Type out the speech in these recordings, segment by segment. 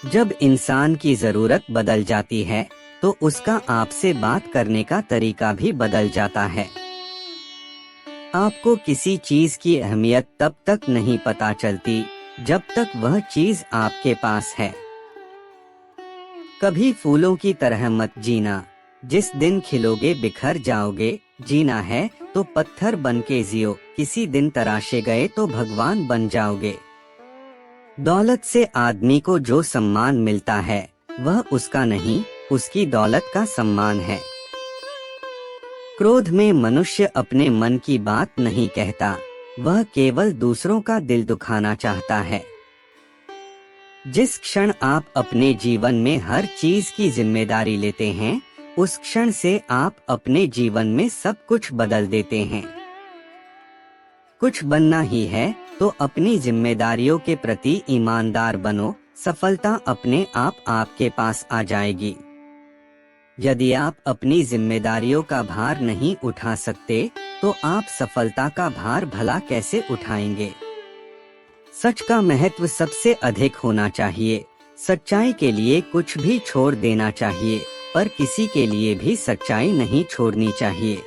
जब इंसान की जरूरत बदल जाती है तो उसका आपसे बात करने का तरीका भी बदल जाता है। आपको किसी चीज की अहमियत तब तक नहीं पता चलती जब तक वह चीज आपके पास है। कभी फूलों की तरह मत जीना, जिस दिन खिलोगे बिखर जाओगे। जीना है तो पत्थर बन के जियो, किसी दिन तराशे गए तो भगवान बन जाओगे। दौलत से आदमी को जो सम्मान मिलता है वह उसका नहीं, उसकी दौलत का सम्मान है। क्रोध में मनुष्य अपने मन की बात नहीं कहता, वह केवल दूसरों का दिल दुखाना चाहता है। जिस क्षण आप अपने जीवन में हर चीज की जिम्मेदारी लेते हैं, उस क्षण से आप अपने जीवन में सब कुछ बदल देते हैं। कुछ बनना ही है तो अपनी जिम्मेदारियों के प्रति ईमानदार बनो, सफलता अपने आप आपके पास आ जाएगी। यदि आप अपनी जिम्मेदारियों का भार नहीं उठा सकते तो आप सफलता का भार भला कैसे उठाएंगे। सच का महत्व सबसे अधिक होना चाहिए। सच्चाई के लिए कुछ भी छोड़ देना चाहिए, पर किसी के लिए भी सच्चाई नहीं छोड़नी चाहिए।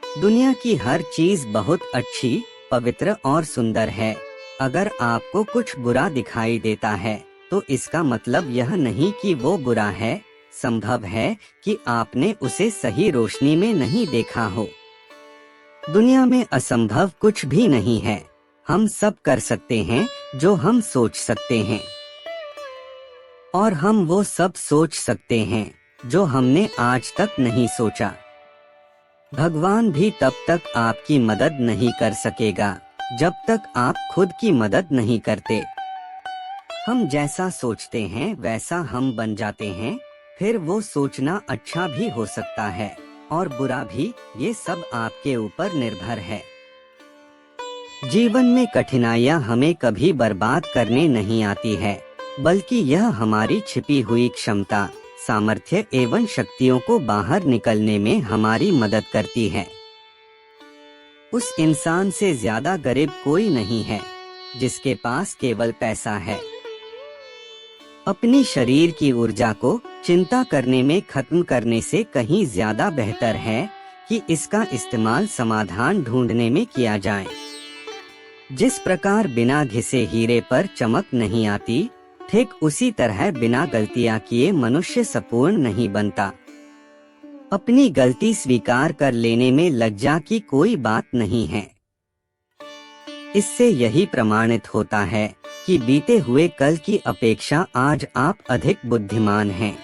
दुनिया की हर चीज बहुत अच्छी, पवित्र और सुंदर है। अगर आपको कुछ बुरा दिखाई देता है तो इसका मतलब यह नहीं कि वो बुरा है। संभव है कि आपने उसे सही रोशनी में नहीं देखा हो। दुनिया में असंभव कुछ भी नहीं है। हम सब कर सकते हैं जो हम सोच सकते हैं, और हम वो सब सोच सकते हैं जो हमने आज तक नहीं सोचा। भगवान भी तब तक आपकी मदद नहीं कर सकेगा जब तक आप खुद की मदद नहीं करते। हम जैसा सोचते हैं वैसा हम बन जाते हैं। फिर वो सोचना अच्छा भी हो सकता है और बुरा भी, ये सब आपके ऊपर निर्भर है। जीवन में कठिनाइयाँ हमें कभी बर्बाद करने नहीं आती है, बल्कि यह हमारी छिपी हुई क्षमता, सामर्थ्य एवं शक्तियों को बाहर निकलने में हमारी मदद करती है। उस इंसान से ज्यादा गरीब कोई नहीं है जिसके पास केवल पैसा है। अपनी शरीर की ऊर्जा को चिंता करने में खत्म करने से कहीं ज्यादा बेहतर है कि इसका इस्तेमाल समाधान ढूंढने में किया जाए। जिस प्रकार बिना घिसे हीरे पर चमक नहीं आती, ठीक उसी तरह बिना गलतियां किए मनुष्य संपूर्ण नहीं बनता। अपनी गलती स्वीकार कर लेने में लज्जा की कोई बात नहीं है। इससे यही प्रमाणित होता है कि बीते हुए कल की अपेक्षा आज आप अधिक बुद्धिमान हैं।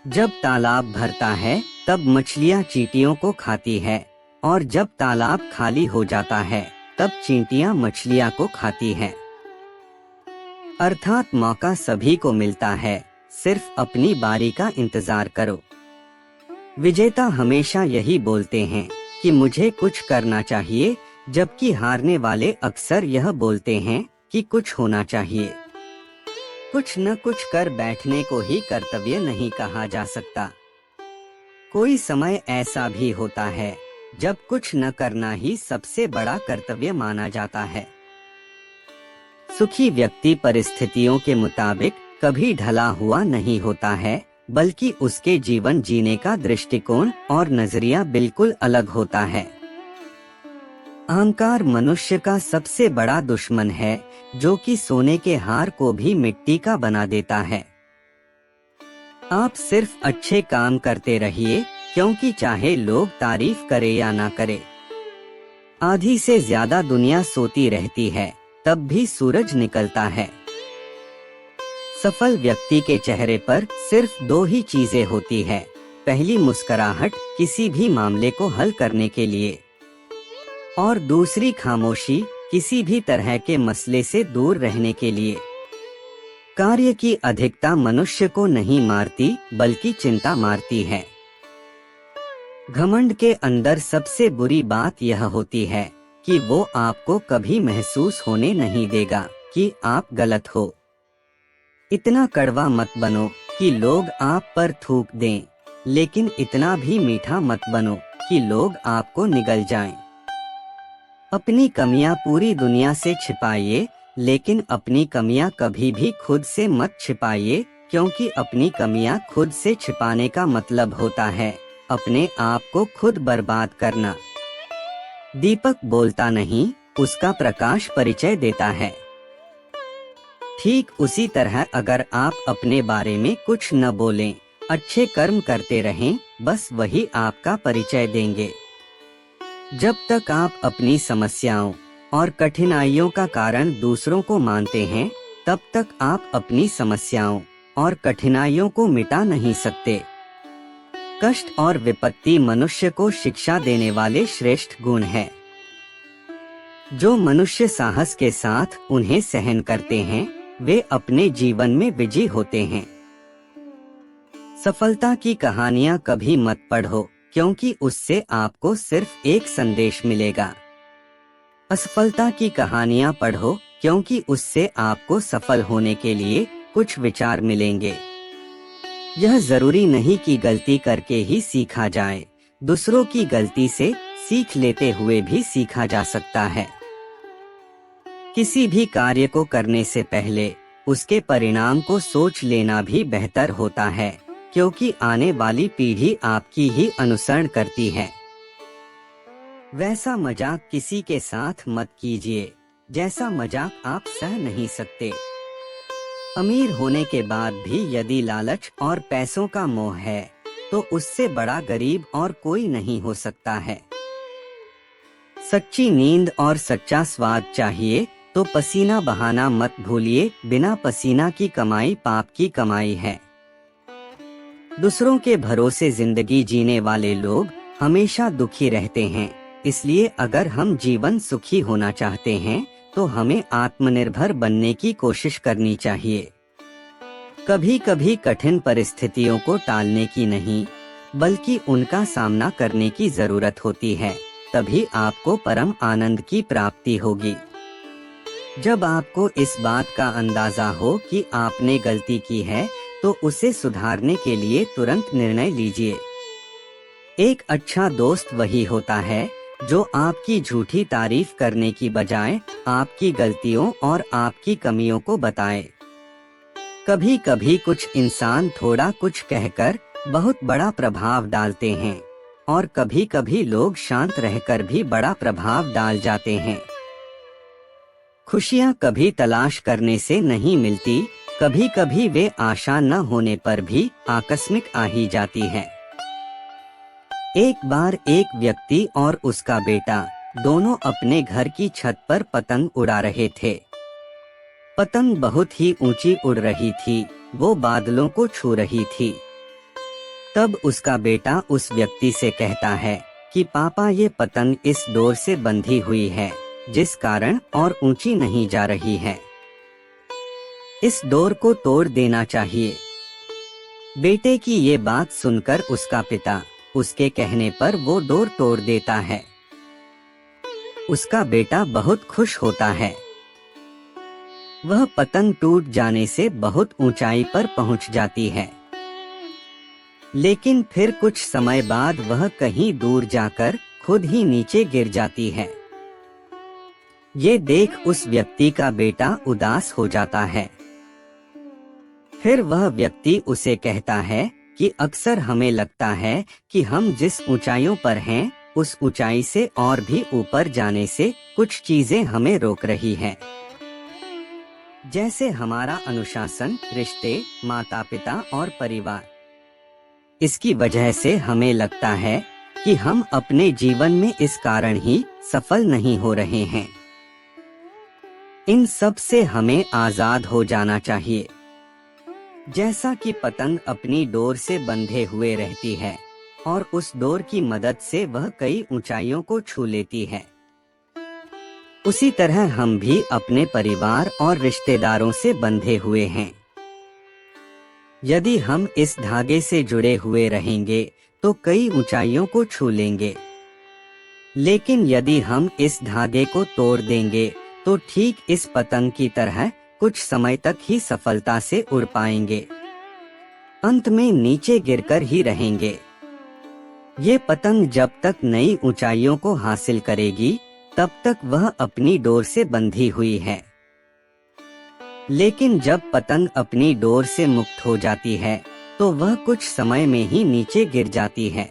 जब तालाब भरता है तब मछलियां चींटियों को खाती है, और जब तालाब खाली हो जाता है तब चींटियां मछलियां को खाती हैं। अर्थात मौका सभी को मिलता है, सिर्फ अपनी बारी का इंतजार करो। विजेता हमेशा यही बोलते हैं कि मुझे कुछ करना चाहिए, जबकि हारने वाले अक्सर यह बोलते हैं कि कुछ होना चाहिए। कुछ न कुछ कर बैठने को ही कर्तव्य नहीं कहा जा सकता। कोई समय ऐसा भी होता है जब कुछ न करना ही सबसे बड़ा कर्तव्य माना जाता है। सुखी व्यक्ति परिस्थितियों के मुताबिक कभी ढला हुआ नहीं होता है, बल्कि उसके जीवन जीने का दृष्टिकोण और नजरिया बिल्कुल अलग होता है। अहंकार मनुष्य का सबसे बड़ा दुश्मन है, जो कि सोने के हार को भी मिट्टी का बना देता है। आप सिर्फ अच्छे काम करते रहिए, क्योंकि चाहे लोग तारीफ करे या ना करे। आधी से ज्यादा दुनिया सोती रहती है, तब भी सूरज निकलता है। सफल व्यक्ति के चेहरे पर सिर्फ दो ही चीजें होती है। पहली मुस्कुराहट किसी भी मामले को हल करने के लिए, और दूसरी खामोशी किसी भी तरह के मसले से दूर रहने के लिए। कार्य की अधिकता मनुष्य को नहीं मारती, बल्कि चिंता मारती है। घमंड के अंदर सबसे बुरी बात यह होती है कि वो आपको कभी महसूस होने नहीं देगा कि आप गलत हो। इतना कड़वा मत बनो कि लोग आप पर थूक दें, लेकिन इतना भी मीठा मत बनो कि लोग आपको निगल जाएं। अपनी कमियां पूरी दुनिया से छिपाइए, लेकिन अपनी कमियां कभी भी खुद से मत छिपाइए, क्योंकि अपनी कमियां खुद से छिपाने का मतलब होता है अपने आप को खुद बर्बाद करना। दीपक बोलता नहीं, उसका प्रकाश परिचय देता है। ठीक उसी तरह अगर आप अपने बारे में कुछ न बोलें, अच्छे कर्म करते रहें, बस वही आपका परिचय देंगे। जब तक आप अपनी समस्याओं और कठिनाइयों का कारण दूसरों को मानते हैं, तब तक आप अपनी समस्याओं और कठिनाइयों को मिटा नहीं सकते। कष्ट और विपत्ति मनुष्य को शिक्षा देने वाले श्रेष्ठ गुण हैं। जो मनुष्य साहस के साथ उन्हें सहन करते हैं, वे अपने जीवन में विजयी होते हैं। सफलता की कहानियां कभी मत पढ़ो, क्योंकि उससे आपको सिर्फ एक संदेश मिलेगा। असफलता की कहानियां पढ़ो, क्योंकि उससे आपको सफल होने के लिए कुछ विचार मिलेंगे। यह जरूरी नहीं कि गलती करके ही सीखा जाए, दूसरों की गलती से सीख लेते हुए भी सीखा जा सकता है। किसी भी कार्य को करने से पहले उसके परिणाम को सोच लेना भी बेहतर होता है, क्योंकि आने वाली पीढ़ी आपकी ही अनुसरण करती है। वैसा मजाक किसी के साथ मत कीजिए जैसा मजाक आप सह नहीं सकते। अमीर होने के बाद भी यदि लालच और पैसों का मोह है, तो उससे बड़ा गरीब और कोई नहीं हो सकता है। सच्ची नींद और सच्चा स्वाद चाहिए तो पसीना बहाना मत भूलिए, बिना पसीना की कमाई पाप की कमाई है। दूसरों के भरोसे जिंदगी जीने वाले लोग हमेशा दुखी रहते हैं, इसलिए अगर हम जीवन सुखी होना चाहते हैं तो हमें आत्मनिर्भर बनने की कोशिश करनी चाहिए। कभी कभी कठिन परिस्थितियों को टालने की नहीं, बल्कि उनका सामना करने की जरूरत होती है, तभी आपको परम आनंद की प्राप्ति होगी। जब आपको इस बात का अंदाजा हो कि आपने गलती की है, तो उसे सुधारने के लिए तुरंत निर्णय लीजिए। एक अच्छा दोस्त वही होता है जो आपकी झूठी तारीफ करने की बजाय आपकी गलतियों और आपकी कमियों को बताए। कभी कभी कुछ इंसान थोड़ा कुछ कहकर बहुत बड़ा प्रभाव डालते हैं, और कभी कभी लोग शांत रहकर भी बड़ा प्रभाव डाल जाते हैं। खुशियाँ कभी तलाश करने से नहीं मिलती, कभी कभी वे आशा न होने पर भी आकस्मिक आ ही जाती है। एक बार एक व्यक्ति और उसका बेटा दोनों अपने घर की छत पर पतंग उड़ा रहे थे। पतंग बहुत ही ऊंची उड़ रही थी, वो बादलों को छू रही थी। तब उसका बेटा उस व्यक्ति से कहता है कि पापा, ये पतंग इस डोर से बंधी हुई है, जिस कारण और ऊंची नहीं जा रही है। इस डोर को तोड़ देना चाहिए। बेटे की ये बात सुनकर उसका पिता उसके कहने पर वो डोर तोड़ देता है। उसका बेटा बहुत खुश होता है। वह पतंग टूट जाने से बहुत ऊंचाई पर पहुंच जाती है, लेकिन फिर कुछ समय बाद वह कहीं दूर जाकर खुद ही नीचे गिर जाती है। ये देख उस व्यक्ति का बेटा उदास हो जाता है। फिर वह व्यक्ति उसे कहता है कि अक्सर हमें लगता है कि हम जिस ऊंचाइयों पर हैं, उस ऊंचाई से और भी ऊपर जाने से कुछ चीजें हमें रोक रही हैं। जैसे हमारा अनुशासन, रिश्ते, माता पिता और परिवार। इसकी वजह से हमें लगता है कि हम अपने जीवन में इस कारण ही सफल नहीं हो रहे हैं। इन सब से हमें आजाद हो जाना चाहिए। जैसा कि पतंग अपनी डोर से बंधे हुए रहती है और उस डोर की मदद से वह कई ऊंचाइयों को छू लेती है, उसी तरह हम भी अपने परिवार और रिश्तेदारों से बंधे हुए हैं। यदि हम इस धागे से जुड़े हुए रहेंगे तो कई ऊंचाइयों को छू लेंगे, लेकिन यदि हम इस धागे को तोड़ देंगे तो ठीक इस पतंग की तरह कुछ समय तक ही सफलता से उड़ पाएंगे, अंत में नीचे गिरकर ही रहेंगे। ये पतंग जब तक नई ऊंचाइयों को हासिल करेगी, तब तक वह अपनी डोर से बंधी हुई है। लेकिन जब पतंग अपनी डोर से मुक्त हो जाती है तो वह कुछ समय में ही नीचे गिर जाती है।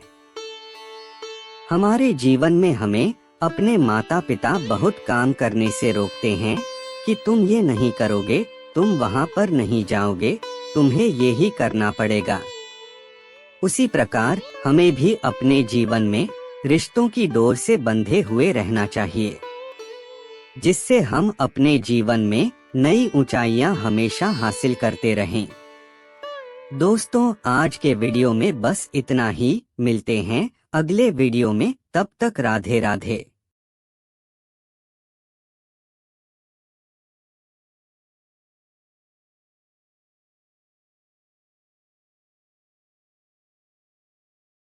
हमारे जीवन में हमें अपने माता पिता बहुत काम करने से रोकते हैं कि तुम ये नहीं करोगे, तुम वहाँ पर नहीं जाओगे, तुम्हें ये ही करना पड़ेगा। उसी प्रकार हमें भी अपने जीवन में रिश्तों की डोर से बंधे हुए रहना चाहिए, जिससे हम अपने जीवन में नई ऊंचाइयां हमेशा हासिल करते रहें। दोस्तों, आज के वीडियो में बस इतना ही। मिलते हैं अगले वीडियो में, तब तक राधे राधे।